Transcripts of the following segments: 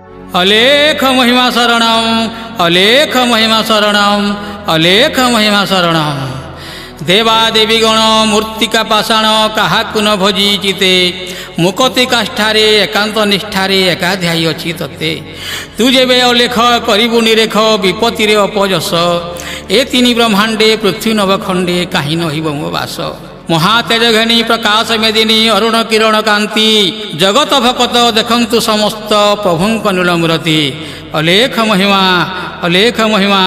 अलेख महिमा शरणम, अलेख महिमा शरणम, अलेख महिमा शरणम। देवादेवी गण मूर्तिका पाषाण काहाकु न भोजी चिते, मुकति काष्ठारे एकांत निष्ठारे एकाध्यायी अछि तते। तू जेबे अलेख करिबु निरेख विपत्ति रे अपजस, ए तीनि ब्रह्मांडे पृथ्वी नवखंडे काहि नहिब मो वास। महातेज घनी प्रकाश मेदिनी अरुण किरण कांति, जगत भकत देखंतु समस्त प्रभुंक नीलमूर्ति। अलेख महिमा, अलेख महिमा।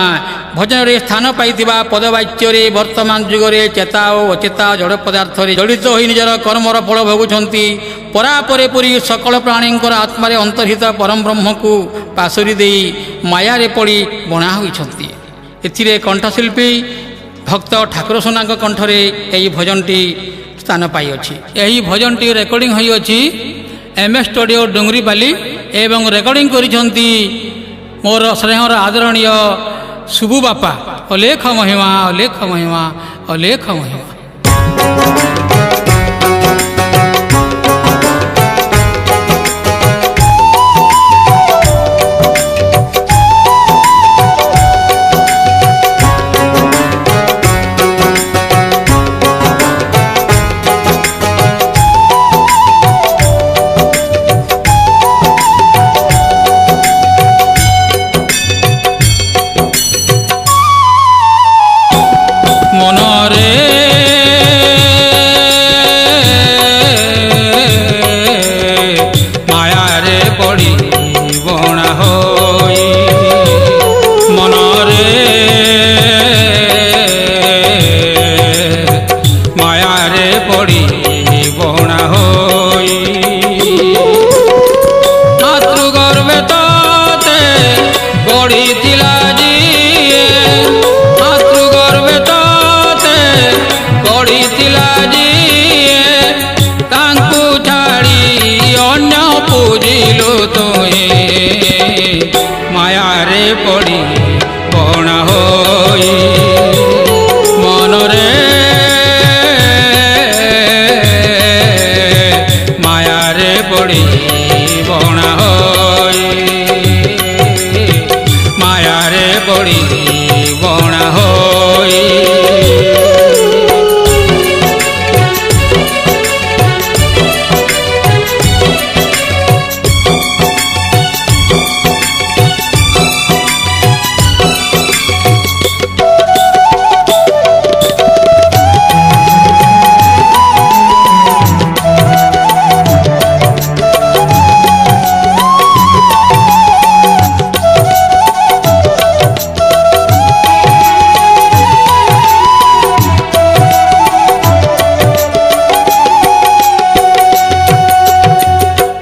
भजन रे स्थान पाइथिबा पदवाच्य रे वर्तमान जुगरे चेता और अचेता जड़ पदार्थ रे जड़ित होई निजर कर्मर फल भोगुछंती। परापरे पुरी सकल प्राणींकर आत्मा रे अंतर्हित परम ब्रह्म को पासुरी देई माया रे पड़ी बणा होइछंती। एथिरे कंठशिल्पी भक्त ठाकुर सोना कंठरे यही भजनटी स्थान पाई अछि। यही भजनटी रेकर्डिंग होई अछि MS स्टूडियो डुंगरीबाली एवं रेकर्डिंग करिछंती मोर स्नेहर आदरणीय सुबु बापा। अलेख महिमा, अलेख महिमा, अलेख महिमा।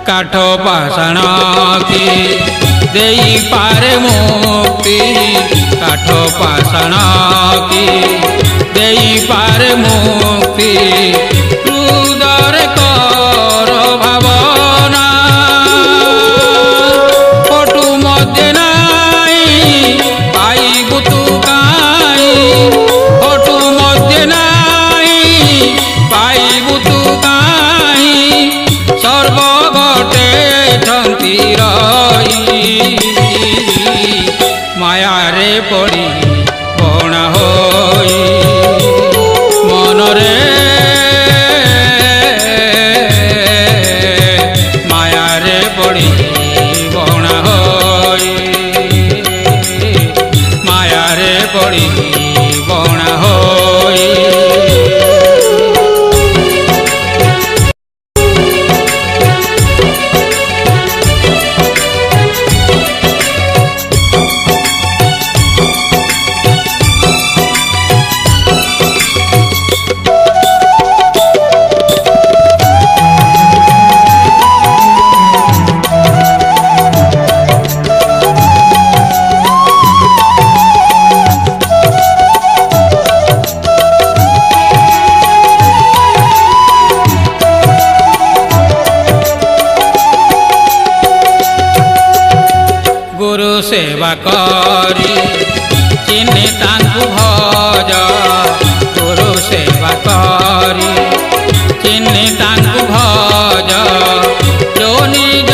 काठ पाषाण की देई पारे मुक्ति, काठ पाषाण की देई पारे मुक्ति। हृदय कर भावना पटु मध्य नाई पाइबु तू काई, पटु मध्य नाई पाइबु तू काई। सर्व माया रे पड़ी बणा होई मनरे, माया रे पड़ी बणा होई, माया रे पड़ी बणा होई। सेवा करी चिन्हे तांकु भज, गुरु सेवा करी चिन्हे तांकु भज। जो निज